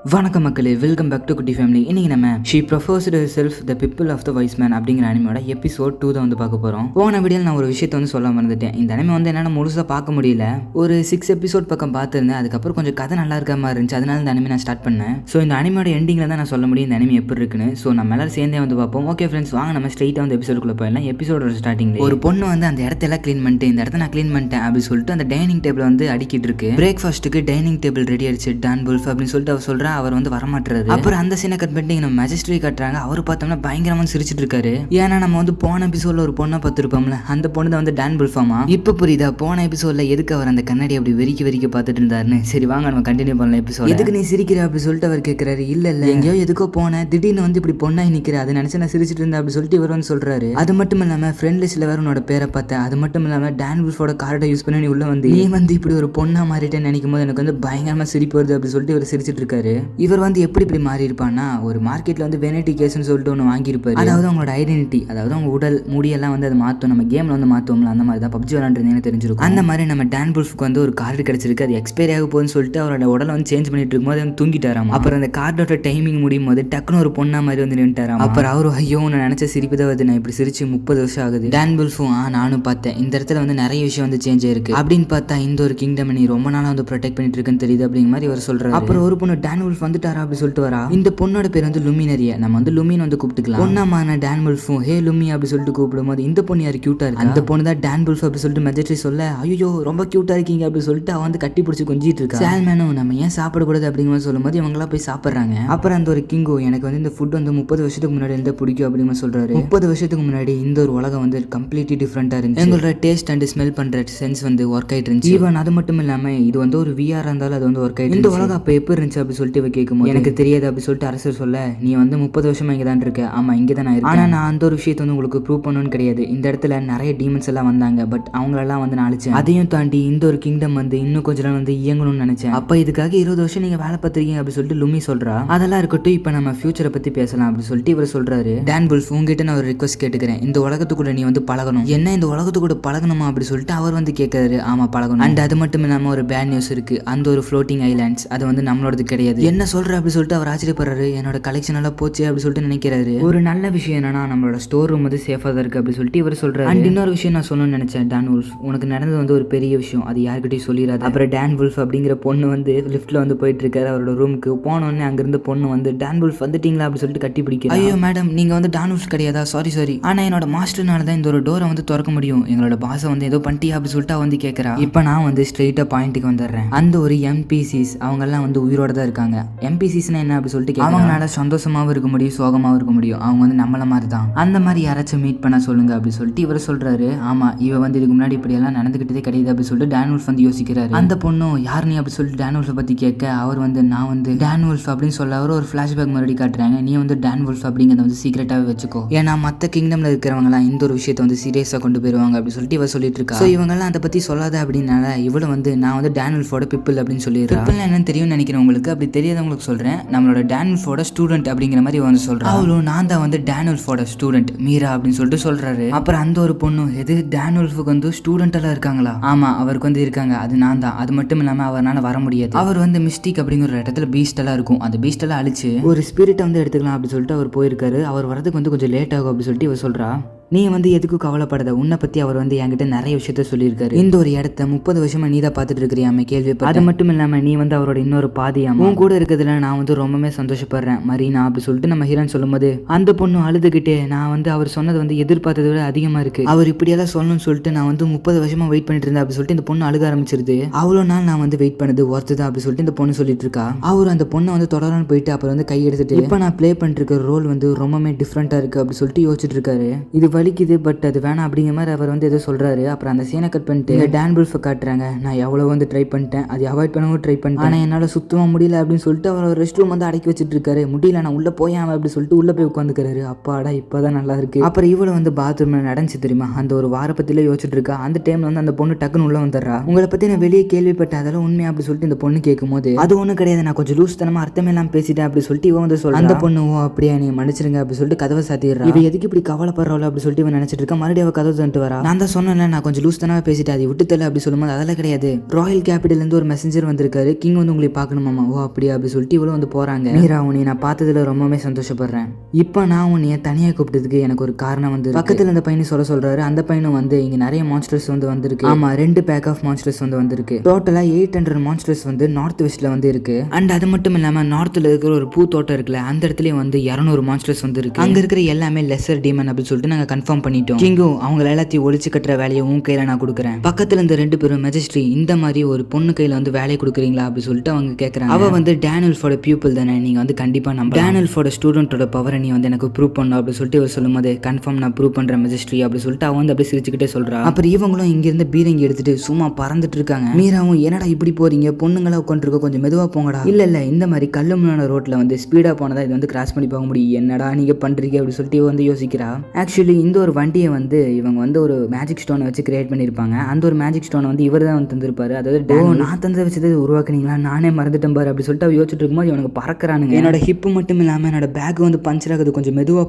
வணக்கம் மக்களே, welcome back to குட்டி ஃபேமிலி. இன்னைக்கு நம்ம she prefers herself the people of the wise man அப்படிங்கிற அனிமையோட எபிசோட் 2 தான் வந்து பார்க்க போகிறோம். போன வீடியோவில் நான் ஒரு விஷயத்தை வந்து சொல்ல மறந்துட்டேன். இந்த அனிமை வந்து என்னால் முழுசாக பார்க்க முடியல. ஒரு 6 எபிசோட் பக்கம் பார்த்துருந்தேன். அதுக்கப்புறம் கொஞ்சம் கதை நல்லா இருக்க மாதிரி இருந்துச்சு. அதனால இந்த அனிமை நான் ஸ்டார்ட் பண்ணேன். ஸோ இந்த அனிமையோட எண்டிங்கில் தான் நான் சொல்ல முடியும் இந்த அனிமை எப்படி இருக்குன்னு. ஸோ நம்ம எல்லாரும் சேர்ந்தே வந்து பார்ப்போம். ஓகே ஃப்ரெண்ட்ஸ், வாங்க நம்ம ஸ்ட்ரெயிட்டாக வந்து எபிசோடுக்குள்ளே போயிடலாம். எபிசோட ஸ்டார்டிங் ஒரு பொண்ணு வந்து அந்த இடத்தெல்லாம் க்ளீன் பண்ணிட்டு இந்த இடத்த நான் க்ளீன் பண்ணிட்டேன் அப்படின்னு சொல்லிட்டு அந்த டைனிங் டேபிள் வந்து அடிக்கிட்டு இருக்கு. பிரேக்ஃபாஸ்ட்டுக்கு டைனிங் டேபிள் ரெடி ஆயிடுச்சு டான் புல்ஃப் அப்படின்னு சொல்லிட்டு அவர் சொல்கிறா. அவர் வந்து வரமாட்டார். அப்புறம் அந்த சீனை கட் பண்ணிட்டு நம்ம மேஜிஸ்ட்ரி கட்டுறாங்க. அவர் பார்த்தோம்னா பயங்கரமா சிரிச்சிட்டு இருக்காரு. ஏன்னா நம்ம வந்து போன எபிசோட்ல ஒரு பொண்ணை பார்த்துருப்போம்ல, அந்த பொண்ணு தான் வந்து டான் புல்ஃபாமா. இப்ப புரியுதா போன எபிசோட்ல எதுக்கு அவர் அந்த கண்ணாடி அப்படி வெறிக்க பார்த்துட்டு இருந்தாருன்னு. சரி வாங்க நம்ம கண்டினியூ பண்ணலாம் எபிசோட். எதுக்கு நீ சிரிக்கிற அப்படி சொல்லிட்டு அவர் கேட்கிறாரு. இல்ல எங்கேயோ எதுக்கோ போன திடீர்னு வந்து இப்படி பொண்ணாய் நிக்கிற, அதை நினைச்சு நான் சிரிச்சிட்டு இருந்தேன் அப்படி சொல்லிட்டு இவர் வந்து சொல்றாரு. அது மட்டும் இல்லாம ஃப்ரெண்ட் லிஸ்ட்ல வேற உன்னோட பேரை பார்த்தேன். அது மட்டும் இல்லாம டான் புல்ஃபோட கார்டை யூஸ் பண்ணி நீ உள்ள வந்து நீ வந்து இப்படி ஒரு பொண்ணா மாறிட்டேன்னு நினைக்கும் போது எனக்கு வந்து பயங்கரமா சிரிப்பு வருது அப்படி சொல்லிட்டு இவர் சிரிச்சிட்டு இருக்காரு. இவர் வந்து எப்படி மாறி இருப்பான்னா, ஒரு மார்க்கெட்ல வந்து வெனிட்டி கேஸ்னு சொல்லிட்டு ஒன்று வாங்கியிருப்பாரு. அதாவது அவங்களோட ஐடென்டிட்டி, அதாவது அவங்க உடல் முடியெல்லாம் வந்து அதை மாற்றும். நம்ம கேம்ல வந்து மாற்றுவோம்ல, அந்த மாதிரி தான் பப்ஜி விளாண்டுருந்தீங்கன்னு தெரிஞ்சிருக்கும். அந்த மாதிரி நம்ம டான் புல்ஃப்க்கு வந்து ஒரு கார்டு கிடைச்சிருக்கு. அது எக்ஸ்பைரி ஆக போகுதுன்னு சொல்லிட்டு அவரோட உடலை வந்து சேஞ்ச் பண்ணிட்டு இருக்கும்போது வந்து தூங்கிட்டாராம். அப்புறம் அந்த கார்டோட டைமிங் முடியும் போது டக்குன்னு ஒரு பொண்ணா மாதிரி வந்து நின்றுட்டாராம். அப்புறம் அவரு ஐயோ நான் நினைச்ச சிரிப்பு தான் வருது, நான் இப்படி சிரிச்சு 30 வருஷம் ஆகுது. டான் புல்ஃபும் நானும் பார்த்தேன், இந்த இடத்துல வந்து நிறைய விஷயம் வந்து சேஞ்ச் ஆயிருக்கு அப்படின்னு பார்த்தா இந்த ஒரு கிங்டம் நீ ரொம்ப நாளா வந்து ப்ரொடெக்ட் பண்ணிட்டு இருக்குன்னு தெரியுது அப்படிங்கிற மாதிரி அவர் சொல்றாரு. அப்புறம் ஒரு பொண்ணு டான் புல்ஃப் வந்துட்டாரா அப்படி சொல்லிட்டு வரா. இந்த பொண்ணோட பேர் வந்து லுமினரியா, நம்ம வந்து லுமின் வந்து கூப்பிட்டுக்கலாம். பொண்ணாமான டான் புல்ஃபும் ஹே லுமி அப்படி சொல்லிட்டு கூப்பிடும் போது இந்த பொண்ணு யாரு கியூட்டா இருக்கு, அந்த பொண்ணு தான் டான் புல்ஃப் அப்படி சொல்லிட்டு மெஜஸ்ட்ரி சொல்ல ஐயோ ரொம்ப கியூட்டா இருக்கீங்க அப்படி சொல்லிட்டு அவன் வந்து கட்டி பிடிச்சி கொஞ்சிட்டு இருக்கா. சால்மேனும் நம்ம ஏன் சாப்பிடக்கூடாது அப்படிங்கிற சொல்லும் போது இவங்களாம் போய் சாப்பிட்றாங்க. அப்புறம் அந்த ஒரு கிங்கோ எனக்கு வந்து இந்த ஃபுட் வந்து 30 வருஷத்துக்கு முன்னாடி இருந்து பிடிக்கும் அப்படிங்கிற சொல்றாரு. 30 வருஷத்துக்கு முன்னாடி இந்த ஒரு உலகம் வந்து கம்ப்ளீட்லி டிஃப்ரெண்டா இருந்துச்சு. எங்களோட டேஸ்ட் அண்ட் ஸ்மெல் பண்ற சென்ஸ் வந்து ஒர்க் ஆயிட்டு இருந்துச்சு. ஈவன் அது மட்டும் இல்லாம இது வந்து ஒரு விஆர் இருந்தாலும் அது வந்து ஒர்க் ஆயிட்டு இந்த உலகம் அப்ப எப்படி இருந்துச்சு அப்படி சொல்லிட்டு இவ கேட்கும்போது எனக்கு தெரியாது அப்படி சொல்லிட்டு அரசர் சொல்ல, நீ வந்து 30 வருஷமா இங்கே தான் இருக்க. ஆமா இங்கே தான் இருக்கேன். ஆனா நான் அந்த ஒரு விஷயத்தை வந்து உங்களுக்கு ப்ரூவ் பண்ணணும்னு கிடையாது. இந்த இடத்துல நிறைய டீமன்ஸ் எல்லாம் வந்தாங்க, பட் அவங்களெல்லாம் வந்து நான் அழிச்சேன். அதையும் தாண்டி இந்த ஒரு கிங்டம் வந்து இன்னும் கொஞ்ச நாள் வந்து இயங்கணும்னு நினைச்சேன். அப்ப இதுக்காக 20 வருஷம் நீங்க வேலை பார்த்திருக்கீங்க அப்படி சொல்லிட்டு லுமி சொல்றா. அதெல்லாம் இருக்கட்டும், இப்ப நம்ம ஃபியூச்சரை பத்தி பேசலாம் அப்படி சொல்லிட்டு இவர் சொல்றாரு. டான் புல்ஃப் உங்ககிட்ட நான் ஒரு ரிக்வஸ்ட் கேட்டுக்கிறேன், இந்த உலகத்துக்குள்ள நீ வந்து பழகணும். என்ன இந்த உலகத்துக்கூட பழகணுமா அப்படி சொல்லிட்டு அவர் வந்து கேட்கறாரு. ஆமா பழகணும். அண்ட் அது மட்டும் இல்லாம ஒரு பேட் நியூஸ் இருக்கு, அந்த ஒரு ஃப்ளோட்டிங் ஐலாண்ட்ஸ் அது வந்து நம்மளோடது கிடையாது. என்ன சொல்ற அப்படி சொல்லிட்டு அவர் ஆச்சரியப்படுறாரு. என்னோட கலெக்ஷன் எல்லாம் போச்சு அப்படி சொல்லிட்டு நினைக்கிறாரு. ஒரு நல்ல விஷயம் என்னன்னா நம்மளோட ஸ்டோர் ரூம் வந்து சேஃபா தான் இருக்கு அப்படி சொல்லிட்டு இவர் சொல்றாரு. அண்ட் இன்னொரு விஷயம் நான் சொல்லணும்னு நினைச்சேன் டான் வுல்ஃப், உனக்கு நடந்தது வந்து ஒரு பெரிய விஷயம், அது யார்கிட்டயும் சொல்லிடாது. அப்புறம் டான் வுல்ஃப் அப்படிங்கிற பொண்ணு வந்து லிஃப்ட்ல வந்து போயிட்டு இருக்காரு அவரோட ரூமுக்கு. போனோடனே அங்கிருந்து பொண்ணு வந்து டான் வுல்ஃப் வந்துட்டீங்களா அப்படி சொல்லிட்டு கட்டி பிடிக்கும். ஐயோ மேடம் நீங்க வந்து டான் வுல்ஃப் கிடையாதா, சாரி ஆனா என்னோட மாஸ்டர்னால தான் இந்த ஒரு டோரை வந்து திறக்க முடியும், எங்களோட பாஸை வந்து ஏதோ பண்ணிட்டியா அப்படி சொல்லிட்டு வந்து கேட்கறா. இப்போ நான் வந்து ஸ்ட்ரெயிட்டா பாயிண்ட்டுக்கு வந்துடுறேன். அந்த ஒரு எம்பிசிஸ் அவங்க எல்லாம் வந்து உயிரோட தான் இருக்காங்க. எம்பிசிஸ்னா என்ன அப்படி சொல்லிட்டு அவங்களால சந்தோஷமாவும் இருக்க முடியும், சோகமாவும் இருக்க முடியும். அவங்க வந்து நம்மள மாதிரி தான். அந்த மாதிரி யாராச்சும் மீட் பண்ண சொல்லுங்க அப்படி சொல்லிட்டு இவர் சொல்றாரு. ஆமா இவ வந்து இதுக்கு முன்னாடி இப்படி எல்லாம் நடந்துகிட்டதே கிடையாது அப்படி சொல்லிட்டு டான் வுல்ஃப் வந்து யோசிக்கிறாரு. அந்த பொண்ணும் யார் நீ அப்படி சொல்லிட்டு டான் வுல்ஃப் பத்தி கேட்க அவர் வந்து நான் வந்து டான் வுல்ஃப் அப்படின்னு சொல்ல அவர் ஒரு ஃபிளாஷ்பேக் மறுபடியும் காட்டுறாங்க. நீ வந்து டான் வுல்ஃப் அப்படிங்கிறத வந்து சீக்கிரட்டாவே வச்சுக்கோ, ஏன்னா மற்ற கிங்டம்ல இருக்கிறவங்க எல்லாம் இந்த ஒரு விஷயத்தை வந்து சீரியஸா கொண்டு போயிருவாங்க அப்படி சொல்லிட்டு இவர் சொல்லிட்டு இருக்கா. இவங்க எல்லாம் அதை பத்தி சொல்லாத அப்படின்னால இவ்வளவு வந்து நான் வந்து டான் வுல்ஃபோட பிப்பிள் அப்படின்னு சொல்லிடுறேன். பிப்பிள் என்னன்னு தெரியும் நினைக்கிறேன் உங்களுக்கு, அப்படி தெரியாதவங்களுக்கு சொல்றேன். நம்மளோட டான் வுல்ஃபோட ஸ்டூடெண்ட் அப்படிங்கிற மாதிரி வந்து சொல்றேன். அவளும் நான் தான் வந்து டான் வுல்ஃபோட ஸ்டூடெண்ட் மீரா அப்படின்னு சொல்லிட்டு சொல்றாரு. அப்புறம் அந்த ஒரு பொண்ணு எது டான் வுல்ஃபுக்கு வந்து ஸ்டூடெண்ட் எல்லாம் இருக்காங்களா, ஆமா அவருக்கு வந்து இருக்காங்க, அது நான் தான். அது மட்டும் இல்லாம அவரால் வர முடியாது. அவர் வந்து மிஸ்டிக் அப்படிங்கிற இடத்துல பீஸ்ட் எல்லாம் இருக்கும், அந்த பீஸ்ட் எல்லாம் அழிச்சு ஒரு ஸ்பிரிட்டை வந்து எடுத்துக்கலாம் அப்படி சொல்லிட்டு அவர் போயிருக்காரு. அவர் வரதுக்கு வந்து கொஞ்சம் லேட் ஆகும் அப்படி சொல்லிட்டு இவர் சொல்றா. நீ வந்து எதுக்கும் கவலைப்படாத, உன்னை பத்தி அவர் வந்து என்கிட்ட நிறைய விஷயத்த சொல்லியிருக்காரு. இந்த ஒரு இடத்த 30 வருஷமா நீ தான் பார்த்துட்டு இருக்கிறியாமே கேள்விப்பட்ட. அது மட்டும் இல்லாம நீ வந்து அவரோட இன்னொரு பாதியாம உன் கூட இருக்கிறதுல நான் வந்து ரொம்பவே சந்தோஷப்படுறேன் மரீனா அப்படி சொல்லிட்டு நம்ம ஹீரோன் சொல்லும் போது அந்த பொண்ணு அழுதுகிட்டே நான் வந்து அவர் சொன்னது வந்து எதிர்பார்த்ததை விட அதிகமா இருக்கு, அவர் இப்படியெல்லாம் சொல்லணும்னு சொல்லிட்டு நான் வந்து 30 வருஷமா வெயிட் பண்ணிட்டு இருந்தேன் அப்படி சொல்லிட்டு இந்த பொண்ணு அழுக ஆரம்பிச்சிருது. அவ்வளோ நாள் நான் வந்து வெயிட் பண்ணது ஒர்த்து தான் அப்படி சொல்லிட்டு இந்த பொண்ணு சொல்லிட்டு இருக்கா. அவர் அந்த பொண்ணை வந்து தொடரான்னு போயிட்டு அப்புறம் வந்து கை எடுத்துட்டு இப்போ நான் பிளே பண்ணிட்டு இருக்க ரோல் வந்து ரொம்பவே டிஃப்ரெண்டா இருக்கு அப்படி சொல்லிட்டு யோசிச்சுட்டு இருக்காரு. இது வலிக்குது பட் அது வேணாம் அப்படிங்கிற மாதிரி அவர் வந்து எதோ சொல்றாரு. அப்புறம் அந்த சீனை கட் பண்ணிட்டு டான் புல்ஃபை காட்டுறாங்க. நான் எவ்வளவு வந்து ட்ரை பண்ணிட்டேன், அது அவாய்ட் பண்ணவும் ட்ரை பண்ணிட்டேன், ஆனா என்னால சுத்தமா முடியல அப்படின்னு சொல்லிட்டு அவர் ரெஸ்ட் ரூம் வந்து அடக்கி வச்சிட்டு இருக்காரு. முடியல நான் உள்ள போய் அப்படி சொல்லிட்டு உள்ள போய் உட்காந்துக்கிறாரு. அப்பாடா இப்பதான் நல்லா இருக்கு. அப்புறம் இவளை வந்து பாத்ரூம்ல நடந்துச்சு தெரியுமா, அந்த ஒரு வார பத்தில யோசிச்சுட்டு இருக்கா. அந்த டைம்ல வந்து அந்த பொண்ணு டக்குன்னு உள்ள வந்துடுறா. உங்களை பத்தி நான் வெளியே கேள்விப்பட்டேன், அதெல்லாம் உண்மையா அப்படி சொல்லிட்டு இந்த பொண்ணு கேட்கும் போது அது ஒன்றும் கிடையாது, நான் கொஞ்சம் லூஸ் தனமா அர்த்தமே எல்லாம் பேசிட்டேன் அப்படி சொல்லிட்டு இவன் வந்து சொல்ல. அந்த பொண்ணு ஓ அப்படியே நீ மன்னிச்சிருங்க அப்படி சொல்லிட்டு கதவை சாத்திடுறா. இவ எதுக்கு இப்படி கவலைப்படுறாள் அப்படி சொல்லிட்டு இவன் நினைச்சிட்டு இருக்கா. மறுபடியும் அவ கதவு தந்துட்டு வரா. நான் தான் சொன்னேன் நான் கொஞ்சம் லூஸ் தானே பேசிட்டேன், அது விட்டு தரல அப்படி சொல்லும்போது அதெல்லாம் கிடையாது, ராயல் கேபிட்டல் இருந்து ஒரு மெசஞ்சர் வந்திருக்காரு, கிங் வந்து உங்களை பார்க்கணுமாமா. ஓ அப்படியா அப்படி சொல்லிட்டு இவ்வளவு வந்து போறாங்க. மீரா உன்னை நான் பார்த்ததுல ரொம்பவே சந்தோஷப்படுறேன். இப்போ நான் உன்னைய தனியாக கூப்பிட்டதுக்கு எனக்கு ஒரு காரணம் வந்து பக்கத்தில் அந்த பையனை சொல்றாரு. அந்த பையனும் வந்து இங்க நிறைய மான்ஸ்டர்ஸ் வந்து வந்திருக்கு. ஆமா 2 பேக் ஆஃப் மான்ஸ்டர்ஸ் வந்து வந்திருக்கு. டோட்டலா 800 மான்ஸ்டர்ஸ் வந்து நார்த் வெஸ்ட்ல வந்து இருக்கு. அண்ட் அது மட்டும் இல்லாம நார்த்ல இருக்கிற ஒரு பூ தோட்டம் இருக்குல்ல, அந்த இடத்துல வந்து 200 மான்ஸ்டர்ஸ் வந்து இருக்கு. அங்க இருக்கிற எல்லாமே லெசர் டீமன் அப்படின்னு சொல்லிட்டு நாங்க கன்ஃபார்ம் பண்ணிட்டோம். கிங்கும் அவங்க எல்லாத்தையும் ஒழிச்சு கட்டுற வேலையை உன் கையில நான் கொடுக்குறேன். பக்கத்துல இந்த 2 பேரும் மெஜஸ்ட்ரி இந்த மாதிரி ஒரு பொண்ணு கையில வந்து வேலையை கொடுக்குறீங்களா அப்படி சொல்லிட்டு அவங்க கேட்கறாங்க. அவ வந்து டேனியல்ஃபோட பியூப்பிள் தானே, நீங்க வந்து கண்டிப்பா நம்ம டேனியல்ஃபோட ஸ்டூடெண்டோட பவரை நீ வந்து எனக்கு ப்ரூவ் பண்ணணும் அப்படி சொல்லிட்டு இவர் சொல்லும்போது கன்ஃபார்ம் நான் ப்ரூவ் பண்றேன் மெஜஸ்ட்ரி அப்படி சொல்லிட்டு அவன் வந்து அப்படியே சிரிச்சுக்கிட்டே சொல்றா. அப்புறம் இவங்களும் இங்க இருந்து பீரங்கி எடுத்துட்டு சும்மா பறந்துட்டு இருக்காங்க. மீராவும் என்னடா இப்படி போறீங்க, பொண்ணுங்களா உட்காந்துருக்க, கொஞ்சம் மெதுவா போங்கடா. இல்ல இந்த மாதிரி கல்லுமுள்ளான ரோட்ல வந்து ஸ்பீடா போனதா இது வந்து கிராஸ் பண்ணி போக முடியும், என்னடா நீங்க பண்றீங்க அப்படி சொல்லிட்டு வந்து யோசிக்கிறா. ஆக்சுவலி இந்த ஒரு வண்டியை வந்து இவங்க வந்து ஒரு மேஜிக் ஸ்டோனை வச்சு கிரியேட் பண்ணிருப்பாங்க. அந்த ஒரு மேஜிக் ஸ்டோனை வந்து இவர் தான் வந்து தந்திருப்பாரு. அதாவது நான் தந்த வச்சது உருவாக்குனீங்களா, நானே மறந்துட்டேன் பாரு அப்படி சொல்லிட்டு அவ யோசிச்சுட்டு இருக்கும்போது இவனுக்கு பறக்கிறானுங்க. என்னோட ஹிப்பு மட்டும் இல்லாம என்னோட பேக் வந்து பஞ்சர் ஆகுது, கொஞ்சம் மெதுவா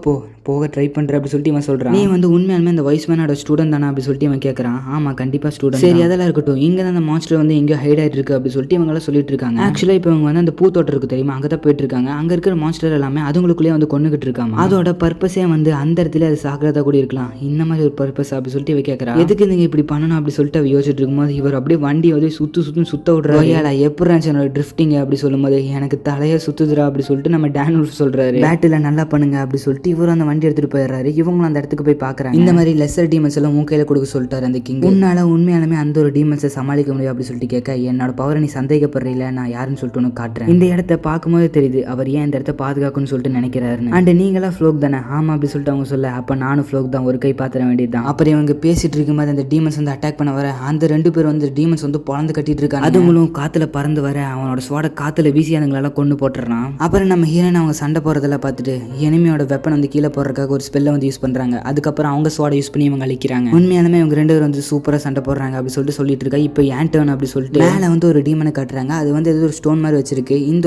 போக ட்ரை பண்ற அப்படி சொல்லிட்டு இவன் சொல்றான். நீ வந்து உண்மையாலுமே இந்த வைஸ்மேனோட ஸ்டூடெண்ட் தானே அப்படி சொல்லிட்டு இவன் கேட்கறான். ஆமா கண்டிப்பா ஸ்டூடெண்ட். சரி அதெல்லாம் இருக்கட்டும், இங்க தான் அந்த மான்ஸ்டர் வந்து எங்கேயோ ஹைட் ஆயிட்டு இருக்கு அப்படி சொல்லிட்டு இவங்க எல்லாம் சொல்லிட்டு இருக்காங்க. ஆக்சுவலா இப்போ இவங்க வந்து அந்த பூத்தோட்டம் இருக்கு தெரியுமா, அங்கதான் போயிட்டு இருக்காங்க. அங்க இருக்கிற மான்ஸ்டர் எல்லாமே அதுங்களுக்குள்ளே வந்து கொண்டுகிட்டு இருக்காங்க. அதோட பர்பஸே வந்து அந்த இடத்துல அது சாகிறதா கூட இருக்கலாம், இந்த மாதிரி ஒரு பர்பஸ் அப்படி சொல்லிட்டு இவ கேட்கறா. எதுக்கு நீங்க இப்படி பண்ணணும் அப்படி சொல்லிட்டு அவ யோசிச்சுட்டு இருக்கும்போது இவர் அப்படியே வண்டி வந்து சுத்த விடுறாரு. எப்படி என்னோட ட்ரிஃப்டிங் அப்படி சொல்லும்போது எனக்கு தலைய சுத்துதுரா அப்படி சொல்லிட்டு நம்ம டேனியல் சொல்றாரு. பேட்டில் நல்லா பண்ணுங்க அப்படி சொல்லிட்டு இவரும் அந்த வண்டி எடுத்துட்டு போயிடுறாரு. இவங்களும் அந்த இடத்துக்கு போய் பாக்குறாங்க. இந்த மாதிரி லெசர் டீமன்ஸ் எல்லாம் உன் கையில கொடுக்க சொல்லிட்டாரு அந்த கிங். உன்னால உண்மையாலுமே அந்த ஒரு டீமன்ஸை சமாளிக்க முடியும் அப்படி சொல்லிட்டு கேட்க, என்னோட பவரை நீ சந்தேகப்படுறீல, நான் யாருன்னு சொல்லிட்டு உனக்கு காட்டுறேன். இந்த இடத்த பார்க்கும்போது தெரியுது அவர் ஏன் இந்த இடத்த பாதுகாக்கணும்னு சொல்லிட்டு நினைக்கிறாருன்னு. அண்ட் நீங்களா ஃப்ளோக் தானே, ஆமா அப்படி சொல்லிட்டு அவங்க சொல்ல, அப்ப நானும் ஃப்ளோக் தான், ஒரு கை பாத்திர வேண்டியதுதான். அப்புறம் இவங்க பேசிட்டு இருக்கும்போது அந்த டீமன்ஸ் வந்து அட்டாக் பண்ண வர அந்த 2 பேர் வந்து டீமன்ஸ் வந்து பொழந்து கட்டிட்டு இருக்காங்க. அதுங்களும் காத்துல பறந்து வர அவனோட ஸ்வாட காத்துல வீசி அதுங்களெல்லாம் கொண்டு போட்டுறான். அப்புறம் நம்ம ஹீரோயின் அவங்க சண்டை போறதெல்லாம் பார்த்துட்டு எனிமியோட வெப்பன் வந்து கீழே போடுறதுக்காக ஒரு ஸ்பெல்லை வந்து யூஸ் பண்றாங்க. அதுக்கப்புறம் அவங்க ஸ்வாட யூஸ் பண்ணி இவங்க அழிக்கிறாங்க. உண்மையாலுமே இவங்க 2 பேரும் வந்து சூப்பரா சண்டை போடுறாங்க அப்படி சொல்லிட்டு இருக்கா. இப்போ ஏன் டர்ன் அப்படி சொல்லிட்டு மேல வந்து ஒரு டீமனை காட்டுறாங்க. அது வந்து ஏதோ ஒரு ஸ்டோன் மாதிரி வச்சிருக்கு. இந்த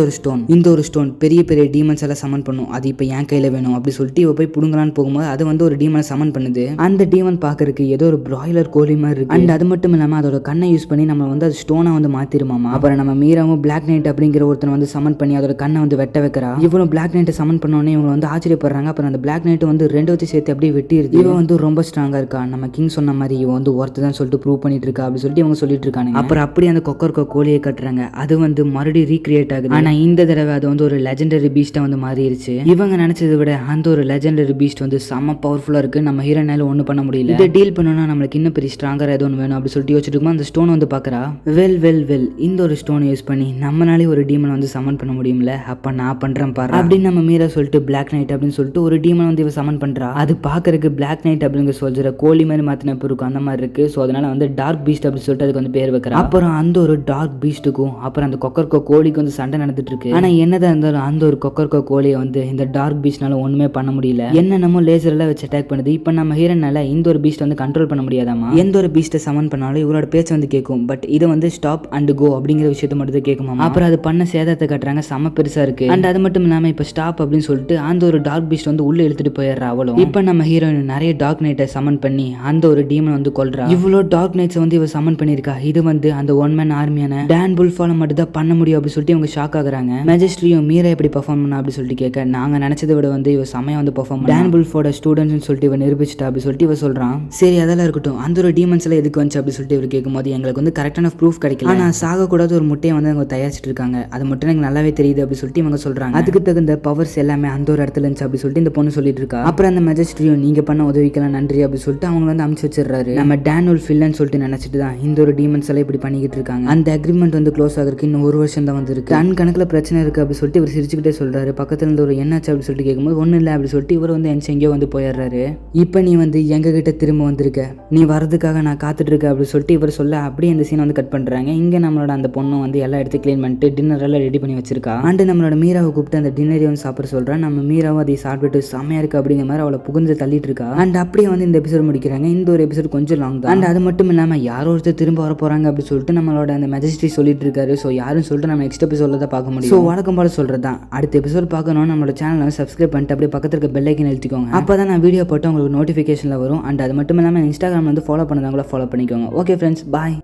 ஒரு ஸ்டோன் பெரிய பெரிய டீமன்ஸ் எல்லாம் சமன் பண்ணும். அது இப்போ என் கையில வேணும் அப்படி சொல்லிட்டு இவ போய் புடுங்கலான்னு போகும்போது அது வந்து ஒரு டீமனை சமன் பண்ணுது. அந்த டீமன் பாக்குறதுக்கு ஏதோ ஒரு பிராய்லர் கோழி மாதிரி இருக்கு. அண்ட் அது மட்டும் இல்லாம அதோட கண்ணை யூஸ் பண்ணி நம்ம வந்து அது ஸ்டோனை வந்து மாத்திருமாமா. அப்புறம் நம்ம மீராவும் பிளாக் நைட் அப்படிங்கிற ஒருத்தனை வந்து சமன் பண்ணி அதோட கண்ணை வந்து வெட்ட வைக்கிறா. இவனும் பிளாக் நைட்டை சமன் பண்ணோன்னே இவங்க வந்து ஆச்சரியப்படுறாங்க. அப்புறம் அந்த பிளாக் நைட் வந்து 2 வச்சு சேர்த்து அப்படியே வெட்டிடுது. இவன் வந்து ரொம்ப ஸ்ட்ராங்கா இருக்கா, நம்ம கிங் சொன்ன மாதிரி இவன் வந்து ஒருத்தர் தான் சொல்லிட்டு ப்ரூவ் பண்ணிட்டு இருக்கா அப்படி சொல்லிட்டு இவங்க சொல்லிட்டு இருக்காங்க. அப்புறம் அப்படி அந்த கொக்கர்கோ கோழியை கட்டுறாங்க. அது வந்து மறுபடியும் ரீக்ரியேட் ஆகுது. ஆனா இந்த தடவை அது வந்து ஒரு லெஜெண்டரி பீஸ்டா வந்து மாறிடுச்சு. இவங்க நினைச்சதை விட அந்த ஒரு லெஜெண்டரி பீஸ்ட் வந்து செம்ம பவர்ஃபுல்லா இருக்கு. நம்ம ஹீரோனால ஒன்றும் பண்ண முடியல. இதை டீல் பண்ணணும்னா நம்மளுக்கு இன்னும் பெரிய ஸ்ட்ராங்கரா ஏதோ ஒன்று வேணும் அப்படி சொல்லிட்டு யோசிச்சுட்டு இருக்கும்போது அந்த ஸ்டோன் வந்து பாக்குறா. வெல் இந்த ஒரு ஸ்டோன் யூஸ் பண்ணி நம்மளாலே ஒரு டீமன் வந்து சமன் பண்ண முடியும்ல, அப்ப நான் பண்றேன் பாரு அப்படின்னு நம்ம மீரா சொல்லிட்டு பிளாக் நைட் அப்படின்னு சொல்லிட்டு ஒரு டீமன் வந்து இவ சமன் பண்றா. அது பாக்குறதுக்கு பிளாக் நைட் அப்படிங்கிற சொல்ற கோழி மாதிரி மாத்தின இருக்கும் அந்த மாதிரி இருக்கு. ஸோ அதனால வந்து டார்க் பீஸ்ட் அப்படின்னு சொல்லிட்டு அதுக்கு வந்து பேர் வைக்கிறா. அப்புறம் அந்த ஒரு டார்க் பீஸ்ட்டுக்கும் அப்புறம் அந்த கொக்கர்கோ கோழிக்கு வந்து சண்டை நடந்துட்டு இருக்கு. ஆனா என்னதான் இருந்தாலும் அந்த ஒரு கொக்கர்கோ கோழியை வந்து இந்த டார்க் பீஸ்ட்னால ஒண்ணுமே பண்ண முடியல. என்ன நம்ம லேசர் எல்லாம் வச்சு அட்டாக் பண்ணுது. இப்போ நம்ம ஹீரோனால இந்த ஒரு பீஸ்ட் வந்து கண்ட்ரோல் பண்ண முடியாதாமா. எந்த ஒரு பீஸ்ட்டை சமன் பண்ணாலும் இவரோட பேச்சு வந்து கேட்கும். பட் இதை வந்து ஸ்டாப் அண்ட் கோ அப்படிங்கிற விஷயத்த மட்டும் தான் கேட்குமா. அப்புறம் அது பண்ண சேதத்தை கட்டுறாங்க, செம பெருசா இருக்கு. அண்ட் அது மட்டும் இல்லாம இப்ப ஸ்டாப் அப்படின்னு சொல்லிட்டு அந்த ஒரு டார்க் பீஸ்ட் வந்து உள்ள இழுத்துட்டு போயிடுறா. அவளும் இப்ப நம்ம ஹீரோயின் நிறைய டார்க் நைட்டை சமன் பண்ணி அந்த ஒரு டீமன் வந்து கொல்றா. இவ்வளோ டார்க் நைட்ஸ் வந்து இவ சமன் பண்ணிருக்கா. இது வந்து அந்த ஒன் மேன் ஆர்மியான டான் புல்ஃபால மட்டும் தான் பண்ண முடியும் அப்படின்னு சொல்லிட்டு இவங்க ஷாக் ஆகுறாங்க. மெஜஸ்ட்ரியும் மீரா எப்படி பெர்ஃபார்ம் பண்ணா அப்படி சொல்லிட்டு கேட்க, நாங்க நினைச்சதை விட வந்து இவ சமயம் வந்து பெர்ஃபார்ம் டான் புல்ஃபோட ஸ்டூடெண்ட்ஸ் சொல்லிட்டு இவ நிரூபிச்சிட்டா அப்படி சொல்லிட்டு இவ சொல்றான். சரி அதெல்லாம் இருக்கட்டும், அந்த ஒரு டீமன்ஸ் எல்லாம் எதுக்கு வந்து அப்படி சொல்லிட்டு இவர் கேட்கும்போது எங்களுக்கு வந்து கரெக்டான ப்ரூஃப் கிடைக்கல. ஆனா சாகக்கூடாத ஒரு முட்டையை வந்து அவங்க தயாரிச்சிட்டு இருக்காங்க, அது மட்டும் எனக்கு நல்லாவே தெரியுது அப்படி சொல்லிட்டு இவங்க சொல்றாங்க. அதுக்கு தகுந்த பவர்ஸ் எல்லாமே அந்த ஒரு இடத்துல இருந்துச்சு அப்படி சொல்லிட்டு இந்த பொண்ணு சொல்லிட்டு இருக்கா. அப்புறம் அந்த மெஜஸ்ட்ரியும் நீங்க பண்ண உதவிக்கலாம் நன்றி அப்படி சொல்லிட்டு அவங்க வந்து அமுச்சு வச்சிடறாரு. நம்ம டேனுல் ஃபில்லன்னு சொல்லிட்டு நினைச்சிட்டு தான் இந்த ஒரு டீமன்ஸ் எல்லாம் இப்படி பண்ணிக்கிட்டு இருக்காங்க. அந்த அக்ரிமெண்ட் வந்து க்ளோஸ் ஆகிறதுக்கு இன்னும் 1 வருஷம் தான் வந்து இருக்கு. டன் கணக்குல பிரச்சனை இருக்கு அப்படி சொல்லிட்டு இவர் சிரிச்சுக்கிட்டே சொல்றாரு. பக்கத்துல இருந்து ஒரு என்னாச்சு அப்படி சொல்லிட்டு கேட்கும்போது ஒன்னும் இல்லை அப்படி சொல்லிட்டு இவர் வந்து எங்கேயோ வந்து போயிடுறாரு. இப்போ நீ வந்து எங்க கிட்ட திரும்ப வந்திருக்க, நீ வரதுக்காக நான் காத்துட்டு இருக்க அப்படி சொல்லிட்டு இவர் சொல்ல அப்படியே இந்த சீன் வந்து கட் பண்றாங்க. இங்க நம்மளோட அந்த பொண்ணு வந்து எல்லா இடத்தையும் கிளீன் பண்ணிட்டு டின்னர் எல்லாம் ரெடி பண்ணி வச்சிருக்கா. அண்ட் நம்மளோட மீராவை கூப்பிட்டு அந்த டின்னரை வந்து சாப்பிட சொல்றான். நம்ம மீராவும் அதை சாப்பிட்டு செமையா இருக்கு அப்படிங்கிற மாதிரி அவளை புகுந்து தள்ளிட்டு இருக்கா. அண்ட் அப்படியே வந்து இந்த எபிசோட் முடிக்கிறாங்க. இந்த ஒரு எபிசோட் கொஞ்சம் லாங் தான். அண்ட் அது மட்டும் இல்லாம யாரோ ஒருத்தர் திரும்ப வர போறாங்க அப்படி சொல்லிட்டு நம்மளோட அந்த மெஜஸ்ட்ரி சொல்லிட்டு இருக்காரு. ஸோ யாரும் சொல்லிட்டு நம்ம நெக்ஸ்ட் எபிசோட்ல தான் பார்க்க முடியும். ஸோ வழக்கம் போல சொல்றதுதான், அடுத்த எபிசோட் பார்க்கணும் நம்மளோட சேனலை சப்ஸ்கிரைப் பண்ணிட்டு அப்படியே பக்கத்துல இருக்க பெல் ஐக்கன் அழுத்திக்கோங்க. அப்பதான் நான் வீடியோ போட்ட போட்டு உங்களுக்கு நோட்டிஃபிகேஷனில் வரும். அண்ட் அது மட்டும் இல்லாமல் இன்ஸ்டாகிராம் வந்து ஃபாலோ பண்ணதாங்களோ ஃபாலோ பண்ணிக்கோங்க. ஓகே ஃப்ரெண்ட்ஸ், பாய்.